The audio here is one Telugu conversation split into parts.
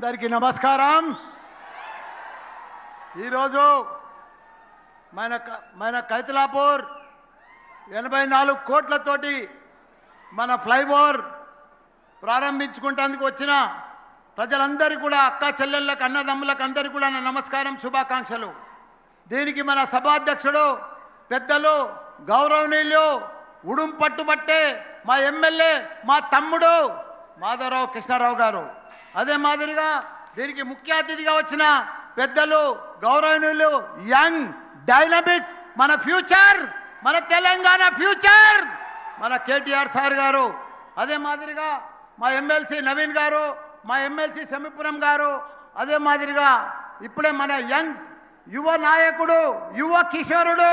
అందరికీ నమస్కారం। ఈరోజు మన కైతలాపూర్ 84 కోట్లతోటి మన ఫ్లైఓవర్ ప్రారంభించుకుంటేందుకు వచ్చిన ప్రజలందరికీ కూడా అక్క చెల్లెళ్ళకు అన్నదమ్ములకు అందరికీ కూడా నా నమస్కారం శుభాకాంక్షలు। దీనికి మన సభాధ్యక్షుడు పెద్దలు గౌరవనీయులు ఉడుం పట్టుబట్టే మా ఎమ్మెల్యే మా తమ్ముడు మాధవరావు కృష్ణారావు గారు, అదే మాదిరిగా దీనికి ముఖ్య అతిథిగా వచ్చిన పెద్దలు గౌరవనీయులు యంగ్ డైనమిక్ మన ఫ్యూచర్ మన తెలంగాణ ఫ్యూచర్ మన కేటీఆర్ సార్ గారు, అదే మాదిరిగా మా ఎమ్మెల్సీ నవీన్ గారు, మా ఎమ్మెల్సీ సమీపురం గారు, అదే మాదిరిగా ఇప్పుడే మన యంగ్ యువ నాయకుడు యువ కిషోరుడు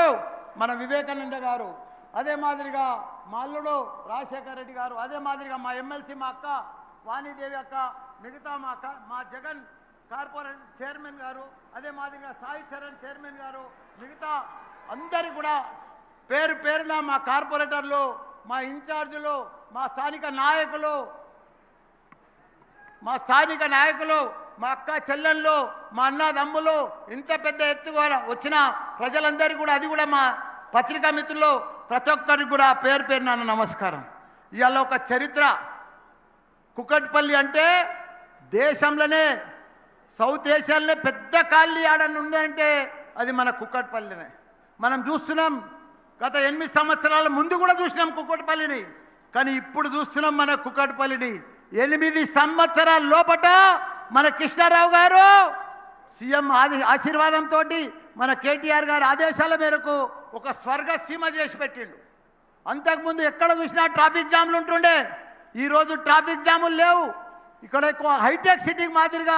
మన వివేకానంద గారు, అదే మాదిరిగా మా అల్లుడు రాజశేఖర్ రెడ్డి గారు, అదే మాదిరిగా మా ఎమ్మెల్సీ మా అక్క వాణిదేవి అక్క, మిగతా మా జగన్ కార్పొరేట్ చైర్మన్ గారు, అదే మాదిరిగా సాయి చరణ్ చైర్మన్ గారు, మిగతా అందరి కూడా పేరు పేరున మా కార్పొరేటర్లు, మా ఇన్ఛార్జీలు, మా స్థానిక నాయకులు, మా అక్క చెల్లెళ్ళు, మా అన్నదమ్ములు, ఇంత పెద్ద ఎత్తుగా వచ్చిన ప్రజలందరికీ కూడా, అది కూడా మా పత్రికా మిత్రులు ప్రతి ఒక్కరికి కూడా పేరు పేరున నమస్కారం। ఇవాళ ఒక చరిత్ర, కుకట్పల్లి అంటే దేశంలోనే సౌత్ ఏషియాలోనే పెద్ద కాలనీ ఆడని ఉందంటే అది మన కుకట్పల్లినే। మనం చూస్తున్నాం, గత 8 సంవత్సరాల ముందు కూడా చూసినాం కుకట్పల్లిని, కానీ ఇప్పుడు చూస్తున్నాం మన కుకట్పల్లిని। 8 సంవత్సరాల లోపట మన కృష్ణారావు గారు సీఎం ఆశీర్వాదంతో మన కేటీఆర్ గారి ఆదేశాల మేరకు ఒక స్వర్గ సీమ చేసి పెట్టిండు। అంతకుముందు ఎక్కడ చూసినా ట్రాఫిక్ జామ్లు ఉంటుండే, ఈరోజు ట్రాఫిక్ జాములు లేవు। ఇక్కడ ఎక్కువ హైటెక్ సిటీకి మాదిరిగా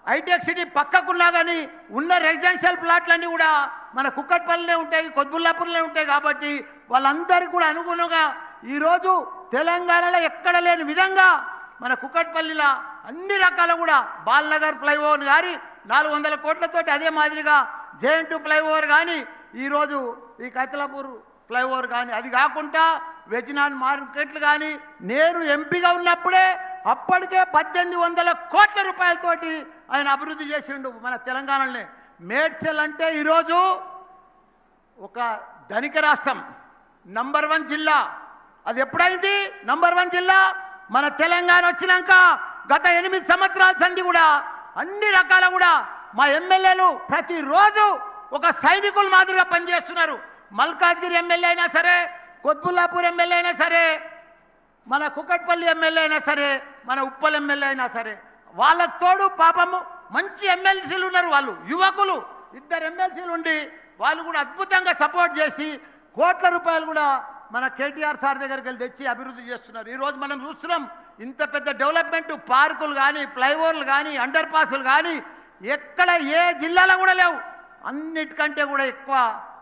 హైటెక్ సిటీ పక్కకున్నా కానీ ఉన్న రెసిడెన్షియల్ ప్లాట్లన్నీ కూడా మన కుక్కట్పల్లినే ఉంటాయి, కొద్బుల్లాపూర్లో ఉంటాయి। కాబట్టి వాళ్ళందరికీ కూడా అనుగుణంగా ఈరోజు తెలంగాణలో ఎక్కడ లేని విధంగా మన కుక్కట్పల్లిలో అన్ని రకాల కూడా బాల్నగర్ ఫ్లైఓవర్ కానీ 400 కోట్లతోటి, అదే మాదిరిగా జేఎన్2 ఫ్లైఓవర్ కానీ, ఈరోజు ఈ కైతలాపూర్ ఫ్లైఓవర్ కానీ, అది కాకుండా వెజినాన్ మార్కెట్లు కానీ నేను ఎంపీగా ఉన్నప్పుడే అప్పటికే 1800 కోట్ల రూపాయలతోటి ఆయన అభివృద్ధి చేసిండు మన తెలంగాణలోనే। మేడ్చల్ అంటే ఈరోజు ఒక ధనిక రాష్ట్రం, నంబర్ 1 జిల్లా, అది ఎప్పుడైంది నంబర్ 1 జిల్లా? మన తెలంగాణ వచ్చినాక గత 8 సంవత్సరాల సంది కూడా అన్ని రకాల కూడా మా ఎమ్మెల్యేలు ప్రతిరోజు ఒక సైనికుల మాదిరిగా పనిచేస్తున్నారు। మల్కాజ్గిరి ఎమ్మెల్యే అయినా సరే, కొద్బుల్లాపూర్ ఎమ్మెల్యే అయినా సరే, మన కుకట్పల్లి ఎమ్మెల్యే అయినా సరే, మన ఉప్పల్ ఎమ్మెల్యే అయినా సరే, వాళ్ళకు తోడు పాపము మంచి ఎమ్మెల్సీలు ఉన్నారు, వాళ్ళు యువకులు 2 ఎమ్మెల్సీలు ఉండి వాళ్ళు కూడా అద్భుతంగా సపోర్ట్ చేసి కోట్ల రూపాయలు కూడా మన కేటీఆర్ సార్ దగ్గరికి వెళ్ళి తెచ్చి అభివృద్ధి చేస్తున్నారు। ఈరోజు మనం చూస్తున్నాం ఇంత పెద్ద డెవలప్మెంట్, పార్కులు కానీ, ఫ్లైఓవర్లు కానీ, అండర్ పాసులు కానీ ఎక్కడ ఏ జిల్లాలో కూడా లేవు। అన్నిటికంటే కూడా ఎక్కువ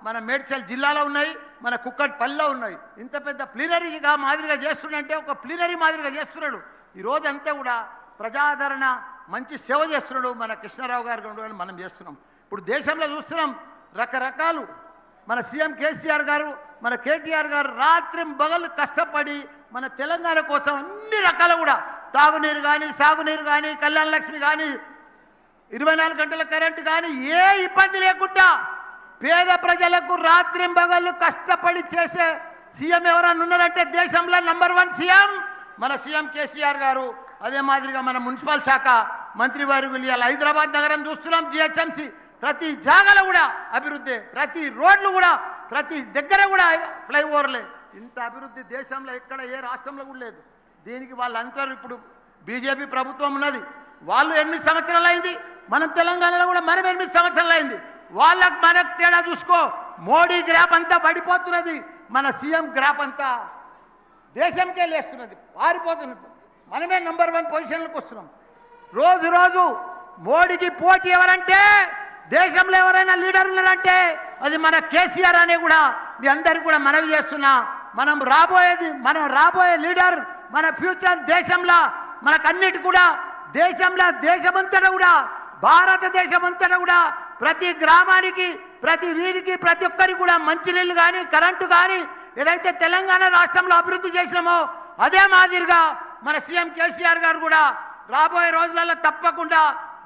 మన మేడ్చల్ జిల్లాలో ఉన్నాయి, మన కుక్కట్పల్లిలో ఉన్నాయి। ఇంత పెద్ద ప్లీనరీగా మాదిరిగా చేస్తుండంటే ఒక ప్లీనరీ మాదిరిగా చేస్తున్నాడు। ఈరోజు అంతా కూడా ప్రజాదరణ మంచి సేవ చేస్తున్నాడు మన కృష్ణారావు గారు, మనం చేస్తున్నాం। ఇప్పుడు దేశంలో చూస్తున్నాం రకరకాలు, మన సీఎం కేసీఆర్ గారు, మన కేటీఆర్ గారు రాత్రి పగలు కష్టపడి మన తెలంగాణ కోసం అన్ని రకాల కూడా తాగునీరు కానీ, సాగునీరు కానీ, కళ్యాణ లక్ష్మి కానీ, 24 గంటల కరెంటు కానీ ఏ ఇబ్బంది లేకుండా పేద ప్రజలకు రాత్రి పగలు కష్టపడి చేసే సీఎం ఎవరన్నా ఉన్నారంటే దేశంలో నంబర్ 1 సీఎం మన సీఎం కేసీఆర్ గారు। అదే మాదిరిగా మన మున్సిపల్ శాఖ మంత్రి వారు ఇవాళ హైదరాబాద్ నగరం చూస్తున్నాం, జిహెచ్ఎంసీ ప్రతి జాగాలో కూడా అభివృద్ధి, ప్రతి రోడ్లు కూడా ప్రతి దగ్గర కూడా ఫ్లైఓవర్లే। ఇంత అభివృద్ధి దేశంలో ఎక్కడ ఏ రాష్ట్రంలో కూడా లేదు। దీనికి వాళ్ళందరూ ఇప్పుడు బీజేపీ ప్రభుత్వం ఉన్నది, వాళ్ళు 8 సంవత్సరాలు అయింది, మనం తెలంగాణలో కూడా మనం 8 సంవత్సరాలు అయింది। వాళ్ళకు మనకు తేడా చూసుకో, మోడీ గ్రాఫ్ అంతా పడిపోతున్నది, మన సీఎం గ్రాఫ్ అంతా దేశంకే లేస్తున్నది, పారిపోతున్నది। మనమే నంబర్ 1 పొజిషన్లకు వస్తున్నాం। రోజు రోజు మోడీకి పోటీ ఎవరంటే, దేశంలో ఎవరైనా లీడర్ ఉన్నారంటే అది మన కేసీఆర్ అనే కూడా మీ అందరికీ కూడా మనవి చేస్తున్నా। మనం రాబోయే లీడర్, మన ఫ్యూచర్ దేశంలో మనకన్నిటి కూడా దేశమంతటా కూడా భారతదేశమంతటా కూడా ప్రతి గ్రామానికి, ప్రతి వీధికి, ప్రతి ఒక్కరికి కూడా మంచినీళ్ళు కానీ, కరెంటు కానీ ఏదైతే తెలంగాణ రాష్ట్రంలో అభివృద్ధి చేసినామో అదే మాదిరిగా మన సీఎం కేసీఆర్ గారు కూడా రాబోయే రోజులలో తప్పకుండా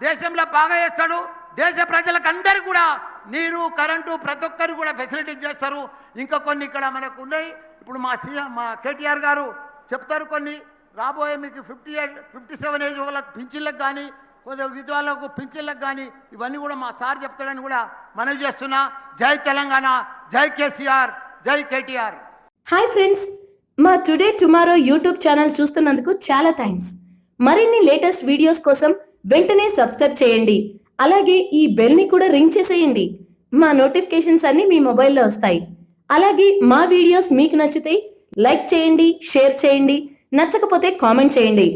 దేశంలో బాగా చేస్తాడు. దేశ ప్రజలకు అందరికీ కూడా నీరు కరెంటు ప్రతి ఒక్కరికి కూడా ఫెసిలిటీస్ చేస్తారు. ఇంకా కొన్ని ఇక్కడ మనకు ఉన్నాయి. ఇప్పుడు మా సీఎం మా కేటీఆర్ గారు చెప్తారు కొన్ని రాబోయే మీకు 57 ఏజ్ వాళ్ళకి పింఛన్లకు కానీ కొద్దిగా విధవాళ్ళకు పింఛన్లకు కానీ ఇవన్నీ కూడా మా సార్ చెప్తాడని కూడా మనవి చేస్తున్నా. జై తెలంగాణ, జై కేసీఆర్, జై కేటీఆర్. హాయ్ ఫ్రెండ్స్, మా టుడే టుమారో యూట్యూబ్ ఛానల్ చూస్తున్నందుకు చాలా థ్యాంక్స్. మరిన్ని లేటెస్ట్ వీడియోస్ కోసం వెంటనే సబ్స్క్రైబ్ చేయండి. అలాగే ఈ బెల్ ని కూడా రింగ్ చేసేయండి. మా నోటిఫికేషన్స్ అన్ని మీ మొబైల్లో వస్తాయి. అలాగే మా వీడియోస్ మీకు నచ్చితే లైక్ చేయండి, షేర్ చేయండి, నచ్చకపోతే కామెంట్ చేయండి.